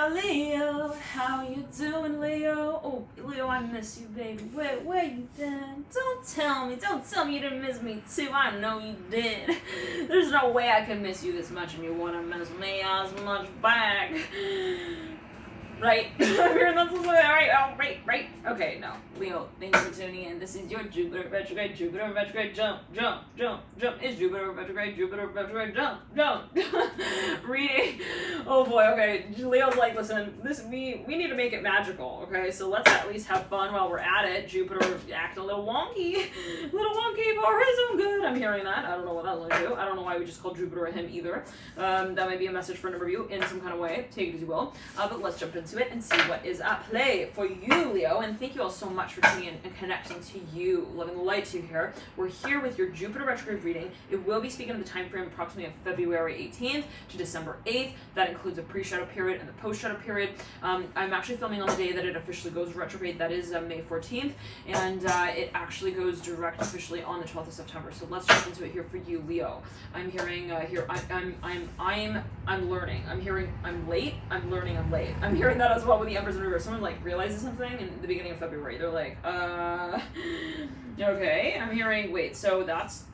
Leo, how you doing, Leo? Oh, Leo, I miss you, baby. Where you been? Don't tell me you didn't miss me too. I know you did. There's no way I can miss you this much and you wanna miss me as much back. Right? I'm hearing that's right. Okay, no. Leo, thank you for tuning in. This is your Jupiter retrograde, jump. It's Jupiter retrograde, jump. Reading. Oh boy, okay. Leo's like, listen, we need to make it magical, okay? So let's at least have fun while we're at it. Jupiter acting a little wonky for his own good. I'm hearing that. I don't know what that's going to do. I don't know why we just called Jupiter a him either. That might be a message for a number of you in some kind of way. Take it as you will. But let's jump into it and see what is at play for you, Leo. And thank you all so much for tuning in and connecting to you. Loving the light to you here. We're here with your Jupiter retrograde reading. It will be speaking of the time frame approximately of February 18th to December 8th. That includes a pre-shadow period and the post-shadow period. I'm actually filming on the day that it officially goes retrograde. That is May 14th, and it actually goes direct officially on the 12th of September. So let's jump into it here for you, Leo. I'm hearing here. I'm learning. I'm hearing. I'm late. I'm learning. I'm late. I'm hearing that as well with the Empress in reverse. Someone like realizes something in the beginning of February. They're like, okay. I'm hearing. Wait. So that's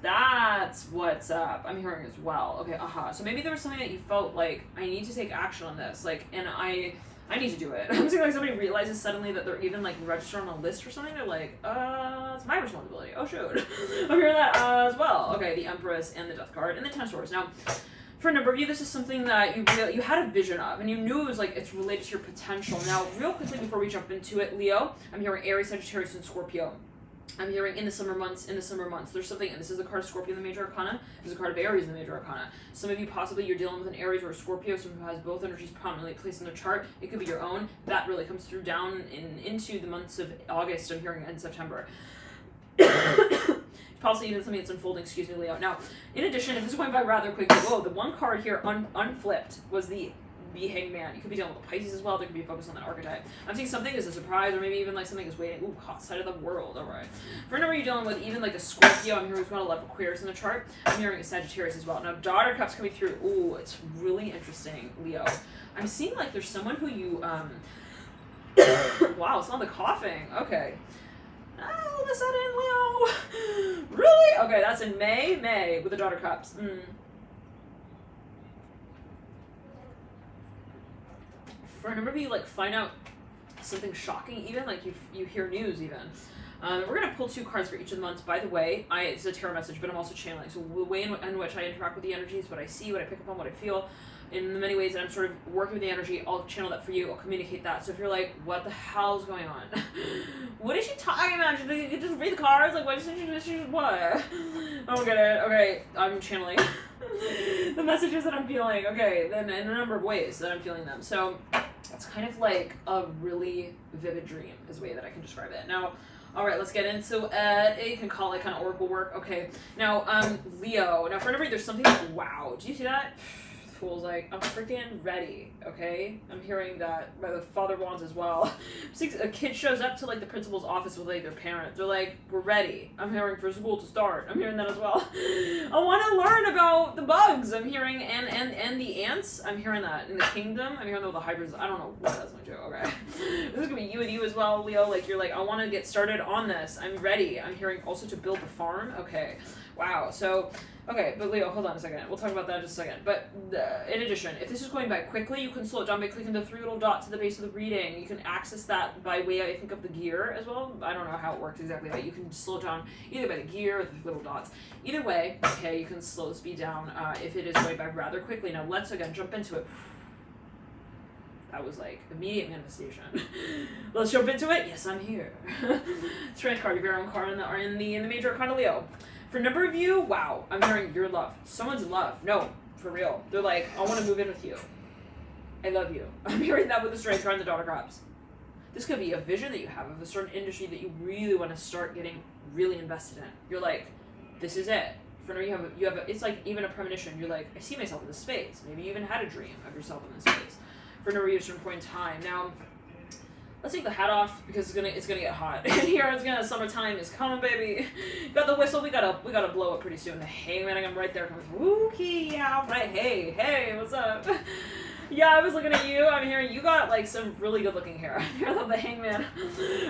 what's up. I'm hearing as well. Okay. So maybe there was something that you felt like I need to take action on this. Like, and I need to do it. I'm saying like somebody realizes suddenly that they're even like registered on a list or something. They're like, it's my responsibility. Oh shoot. I'm hearing that as well. Okay, the Empress and the Death card and the Ten of Swords. Now, for a number of you, this is something that you had a vision of, and you knew it was like it's related to your potential. Now, real quickly before we jump into it, Leo, I'm hearing Aries, Sagittarius, and Scorpio. I'm hearing in the summer months, there's something, and this is the card of Scorpio in the Major Arcana, this is a card of Aries in the Major Arcana. Some of you possibly you're dealing with an Aries or a Scorpio, someone who has both energies prominently placed in their chart. It could be your own. That really comes through down into the months of August, I'm hearing, and September. Possibly even something that's unfolding, excuse me, Leo. Now, in addition, if this is going by rather quickly, the one card here unflipped was the Hangman. You could be dealing with Pisces as well. There could be a focus on that archetype. I'm seeing something as a surprise, or maybe even like something is waiting. Ooh, hot side of the world. All right. For a number you're dealing with, even like a Scorpio, I'm hearing who's got a lot of Aquarius in the chart. I'm hearing a Sagittarius as well. Now, Daughter Cups coming through. Ooh, it's really interesting, Leo. I'm seeing like there's someone who you wow, it's not the coughing. Okay. All of a sudden, Leo. Really? Okay, that's in May with the Daughter Cups. For a number of you, like, find out something shocking, even, like, you hear news, even. We're going to pull 2 cards for each of the months. By the way, it's a tarot message, but I'm also channeling. So the way in which I interact with the energies, what I see, what I pick up on, what I feel, in the many ways that I'm sort of working with the energy, I'll channel that for you, I'll communicate that. So if you're like, what the hell's going on? What is she talking about? You just read the cards? Like, what? What? I don't get it. Okay, I'm channeling the messages that I'm feeling. Okay, then in a number of ways that I'm feeling them. So it's kind of like a really vivid dream is the way that I can describe it. Now, all right, let's get into it. You can call it kind of oracle work. Okay, now, Leo. Now, for everybody, there's something like, wow. Do you see that? Fool's like, I'm freaking ready, okay? I'm hearing that by the Father Wands as well. A kid shows up to like the principal's office with like their parents. They're like, we're ready. I'm hearing for school to start. I'm hearing that as well. I want to learn about the bugs. I'm hearing and the ants. I'm hearing that in the kingdom. I'm hearing that with the hybrids. I don't know what that's going to do. Okay, this is gonna be you and you as well, Leo. Like you're like, I want to get started on this. I'm ready. I'm hearing also to build the farm. Okay, wow. So. Okay, but Leo, hold on a second. We'll talk about that in just a second. But in addition, if this is going by quickly, you can slow it down by clicking the 3 little dots at the base of the reading. You can access that by way, I think, of the gear as well. I don't know how it works exactly, but you can slow it down either by the gear or the little dots. Either way, okay, you can slow the speed down if it is going by rather quickly. Now, let's, again, jump into it. That was like immediate manifestation. Let's jump into it. Yes, I'm here. Strength card, your own card in the Major Arcana, Leo. For a number of you, wow, I'm hearing your love. Someone's in love. No, for real. They're like, I want to move in with you. I love you. I'm hearing that with the Strength card and the Daughter Cups. This could be a vision that you have of a certain industry that you really want to start getting really invested in. You're like, this is it. For now, you have it's like even a premonition. You're like, I see myself in this space. Maybe you even had a dream of yourself in this space. For no reason, a certain point in time. Now, let's take the hat off because it's gonna get hot. And here summertime is coming, baby. Got the whistle. We gotta blow it pretty soon. The Hangman, I'm right there coming through. Okay, yeah, right. Hey, what's up? Yeah, I was looking at you. I'm hearing you got like some really good looking hair. I love the hangman.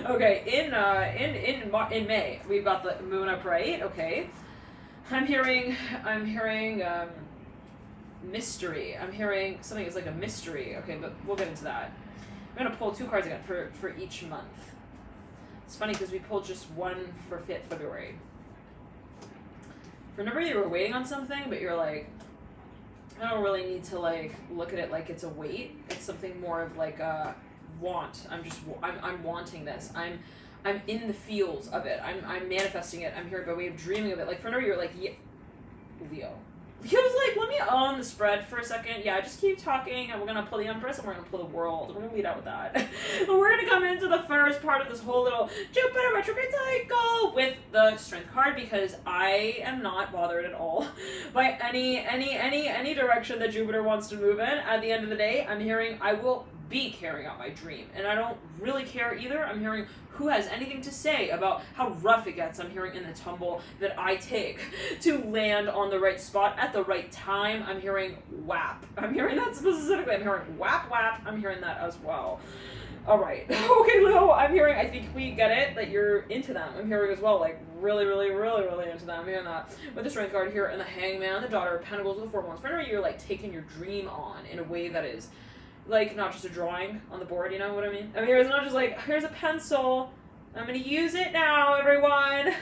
Okay, in May we've got the moon upright. Okay, I'm hearing mystery. I'm hearing something that's like a mystery. Okay, but we'll get into that. I'm gonna pull 2 cards again for each month. It's funny because we pulled just one for February. Remember you were waiting on something, but you're like, I don't really need to like look at it like it's a wait. It's something more of like a want. I'm wanting this. I'm in the feels of it. I'm manifesting it. I'm here by way of dreaming of it. Like for whenever you're like, yeah, Leo. Leo's like, let me own the spread for a second. Yeah, just keep talking, and we're gonna pull the Empress, and we're gonna pull the World. We're gonna lead out with that. And we're gonna come into the first part of this whole little Jupiter retrograde cycle with the Strength card, because I am not bothered at all by any direction that Jupiter wants to move in. At the end of the day, I'm hearing I will be carrying out my dream, and I don't really care either. I'm hearing who has anything to say about how rough it gets. I'm hearing in the tumble that I take to land on the right spot at the right time. I'm hearing WAP. I'm hearing that specifically. I'm hearing WAP. I'm hearing that as well. All right. Okay, Leo, I'm hearing, I think we get it, that you're into them. I'm hearing as well, like really into them. I'm hearing that with the Strength card here and the Hangman, the Daughter of Pentacles with the 4 Wands. Whenever you're like taking your dream on in a way that is like not just a drawing on the board, you know what I mean? I mean, it's not just like, here's a pencil, I'm gonna use it now, everyone.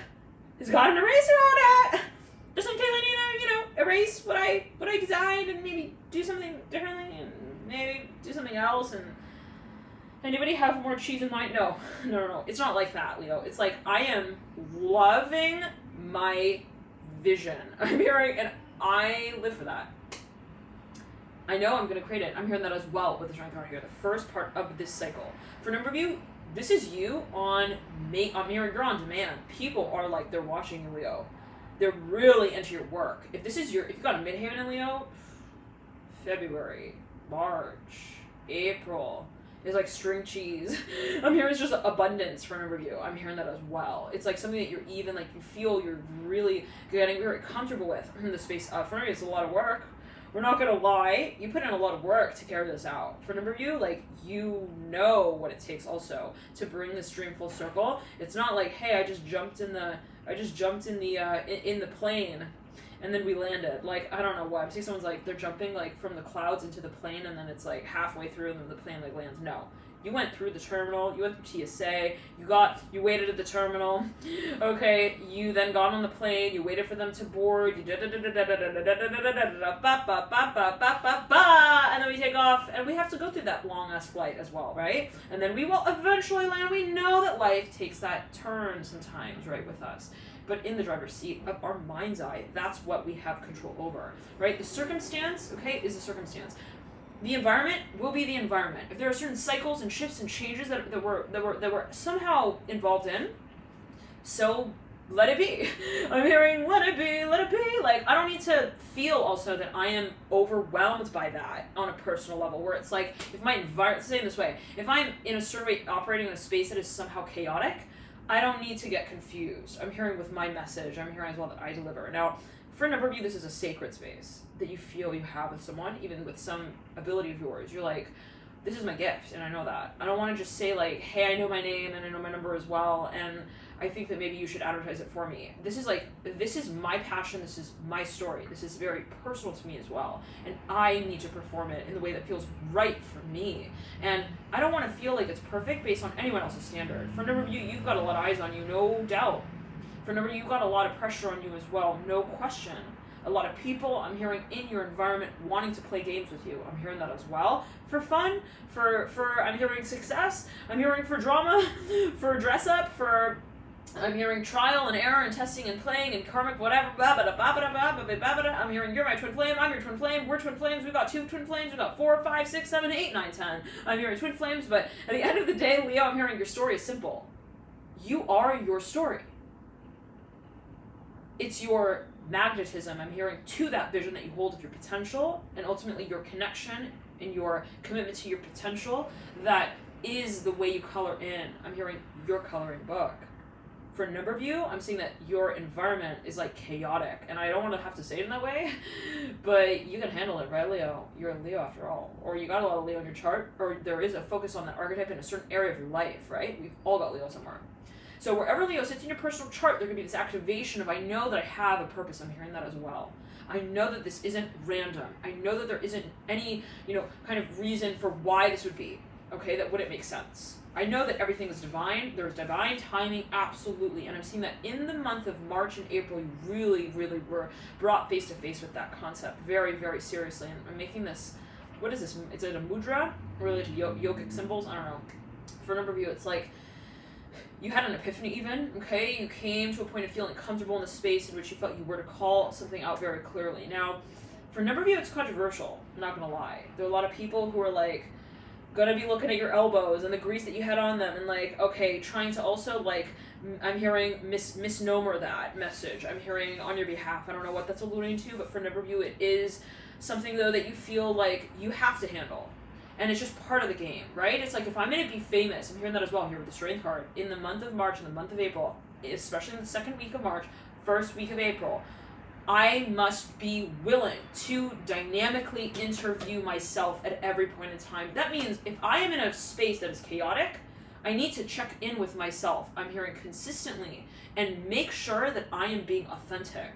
It's got an eraser on it! Just in case I need to, you know, erase what I designed and maybe do something differently and maybe do something else. And anybody have more cheese in mind? No. It's not like that, Leo. It's like I am loving my vision. I'm hearing, and I live for that. I know I'm going to create it. I'm hearing that as well with the Strength card here. The first part of this cycle. For a number of you, this is you on I'm hearing you're on demand. People are like, they're watching you, Leo. They're really into your work. If you've got a midhaven in Leo, February, March, April is like string cheese. I'm hearing it's just abundance for a number of you. I'm hearing that as well. It's like something that you're even like, you feel you're really getting very comfortable with in the space. For me, it's a lot of work. We're not gonna lie, you put in a lot of work to carry this out. For a number of you, like, you know what it takes also to bring this dream full circle. It's not like, hey, I just jumped in the plane and then we landed. Like, I don't know why. I'm seeing someone's like, they're jumping like from the clouds into the plane and then it's like halfway through and then the plane like lands. No. You went through the terminal, you went through TSA, you waited at the terminal, okay, you then got on the plane, you waited for them to board, and then we take off, and we have to go through that long-ass flight as well, right? And then we will eventually land. We know that life takes that turn sometimes, right, with us. But in the driver's seat of our mind's eye, that's what we have control over, right? The circumstance, okay, is the circumstance. The environment will be the environment. If there are certain cycles and shifts and changes that we're somehow involved in, so let it be. I'm hearing let it be. Like, I don't need to feel also that I am overwhelmed by that on a personal level, where it's like, if my environment, say it this way, if I'm in a certain way operating in a space that is somehow chaotic, I don't need to get confused. I'm hearing with my message, I'm hearing as well that I deliver. Now, for a number of you, this is a sacred space that you feel you have with someone, even with some ability of yours. You're like, this is my gift, and I know that. I don't want to just say like, hey, I know my name and I know my number as well, and I think that maybe you should advertise it for me. This is my passion, this is my story, this is very personal to me as well, and I need to perform it in the way that feels right for me. And I don't want to feel like it's perfect based on anyone else's standard. For a number of you, you've got a lot of eyes on you, no doubt. For a number of you, you've got a lot of pressure on you as well, no question. A lot of people, I'm hearing, in your environment wanting to play games with you. I'm hearing that as well. For fun, for I'm hearing success, I'm hearing for drama, for dress up, I'm hearing trial and error and testing and playing and karmic whatever, I'm hearing you're my twin flame, I'm your twin flame, we're twin flames, we've got 2 twin flames, we've got 4, 5, 6, 7, 8, 9, 10. I'm hearing twin flames, but at the end of the day, Leo, I'm hearing your story is simple. You are your story. It's your magnetism, I'm hearing, to that vision that you hold of your potential, and ultimately your connection and your commitment to your potential, that is the way you color in. I'm hearing your coloring book. For a number of you, I'm seeing that your environment is like chaotic, and I don't want to have to say it in that way, but you can handle it, right, Leo? You're a Leo after all, or you got a lot of Leo in your chart, or there is a focus on that archetype in a certain area of your life, right? We've all got Leo somewhere. So wherever Leo sits in your personal chart, there can be this activation of, I know that I have a purpose. I'm hearing that as well. I know that this isn't random. I know that there isn't any, kind of reason for why this would be, okay? That wouldn't make sense. I know that everything is divine. There's divine timing, absolutely. And I'm seeing that in the month of March and April, you really, really were brought face to face with that concept very, very seriously. And I'm making this, what is this? Is it a mudra related to yogic symbols? I don't know. For a number of you, it's like you had an epiphany even, okay? You came to a point of feeling comfortable in the space in which you felt you were to call something out very clearly. Now, for a number of you, it's controversial. I'm not going to lie. There are a lot of people who are like, gonna be looking at your elbows and the grease that you had on them and like, okay, trying to also like, I'm hearing misnomer that message. I'm hearing on your behalf. I don't know what that's alluding to, but for a number of you, it is something though that you feel like you have to handle. And it's just part of the game, right? It's like, if I'm gonna be famous, I'm hearing that as well here with the Strength card, in the month of March and the month of April, especially in the second week of March, first week of April, I must be willing to dynamically interview myself at every point in time. That means if I am in a space that is chaotic, I need to check in with myself. I'm hearing consistently and make sure that I am being authentic,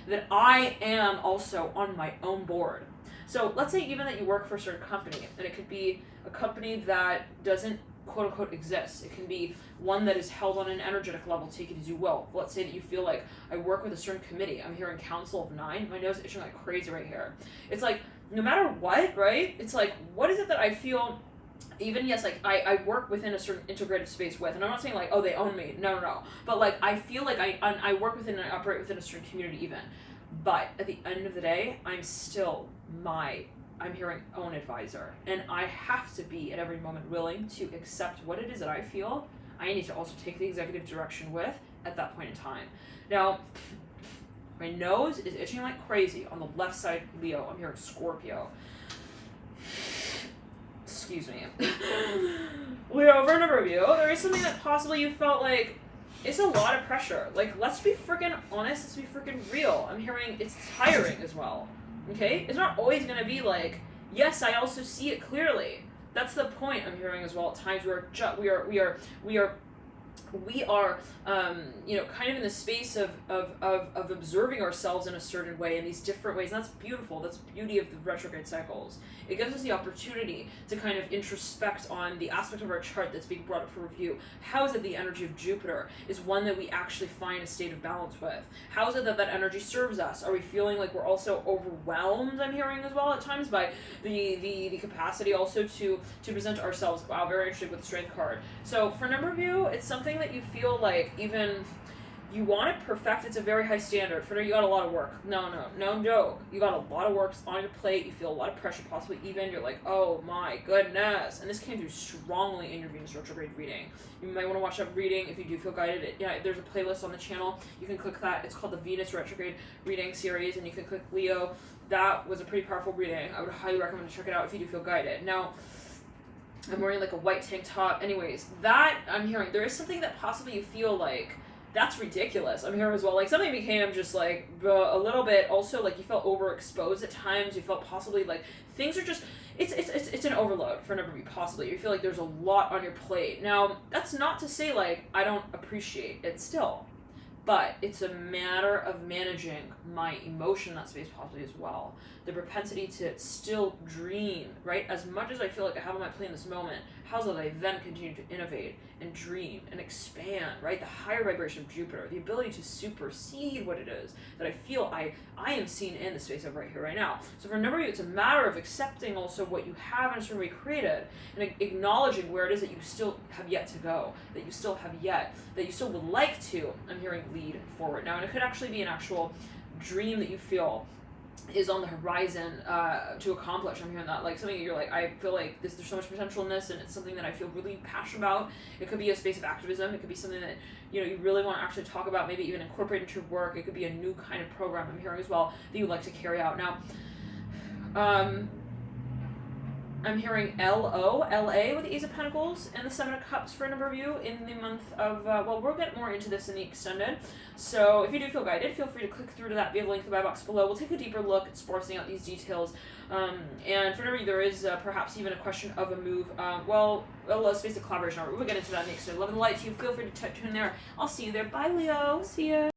that I am also on my own board. So let's say even that you work for a certain company, and it could be a company that doesn't quote unquote exist. It can be one that is held on an energetic level, take it as you will. Let's say that you feel like, I work with a certain committee. I'm hearing Council of 9. My nose is itching like crazy right here. It's like, no matter what, right? It's like, what is it that I feel, even, yes, like, I work within a certain integrated space with, and I'm not saying like, oh, they own me. No. But like, I feel like I work within and I operate within a certain community even. But at the end of the day, I'm still I'm hearing own advisor, and I have to be at every moment willing to accept what it is that I feel I need to also take the executive direction with at that point in time. Now, my nose is itching like crazy on the left side, Leo. I'm hearing Scorpio. Excuse me. Leo, over a number of you, there is something that possibly you felt like it's a lot of pressure. Like, let's be freaking honest, let's be freaking real. I'm hearing it's tiring as well. Okay? It's not always going to be like, yes, I also see it clearly. That's the point I'm hearing as well. At times we are kind of in the space of observing ourselves in a certain way, in these different ways. And that's beautiful. That's the beauty of the retrograde cycles. It gives us the opportunity to kind of introspect on the aspect of our chart that's being brought up for review. How is it the energy of Jupiter is one that we actually find a state of balance with? How is it that energy serves us? Are we feeling like we're also overwhelmed, I'm hearing as well at times, by the capacity also to present ourselves? Wow, very interesting with the Strength card. So for a number of you, it's something that you feel like even you want it perfect. It's a very high standard. For now, you got a lot of work. No joke. You got a lot of work on your plate. You feel a lot of pressure, possibly even you're like, oh my goodness. And this came through strongly in your Venus retrograde reading. You might want to watch that reading if you do feel guided. There's a playlist on the channel. You can click that. It's called the Venus retrograde reading series, and you can click Leo. That was a pretty powerful reading. I would highly recommend to check it out if you do feel guided. Now, I'm wearing like a white tank top. Anyways, that I'm hearing, there is something that possibly you feel like, that's ridiculous. I'm hearing as well, like something became just like a little bit, also like you felt overexposed at times. You felt possibly like things are just, it's an overload for a number of you possibly. You feel like there's a lot on your plate. Now, that's not to say like I don't appreciate it still, but it's a matter of managing my emotion in that space possibly as well. The propensity to still dream, right? As much as I feel like I have on my plate in this moment, how that I then continue to innovate and dream and expand, right? The higher vibration of Jupiter, the ability to supersede what it is that I feel I am seen in the space of right here, right now. So for a number of you, it's a matter of accepting also what you have in a certain way created and acknowledging where it is that you still have yet to go, that you still would like to, I'm hearing, lead forward. Now, and it could actually be an actual dream that you feel is on the horizon to accomplish. I'm hearing that, like something that you're like, I feel like there's so much potential in this, and it's something that I feel really passionate about. It could be a space of activism. It could be something that you really want to actually talk about, maybe even incorporate into your work. It could be a new kind of program, I'm hearing as well, that you like to carry out. Now, I'm I'm hearing LA with the Ace of Pentacles and the Seven of Cups for a number of you in the month of, well, we'll get more into this in the extended. So if you do feel guided, feel free to click through to that via the link in the buy box below. We'll take a deeper look at sparsing out these details. And for a number of you, there is perhaps even a question of a move. A space of collaboration. We'll get into that in the extended. Love and light to you. Feel free to tune in there. I'll see you there. Bye, Leo. See ya.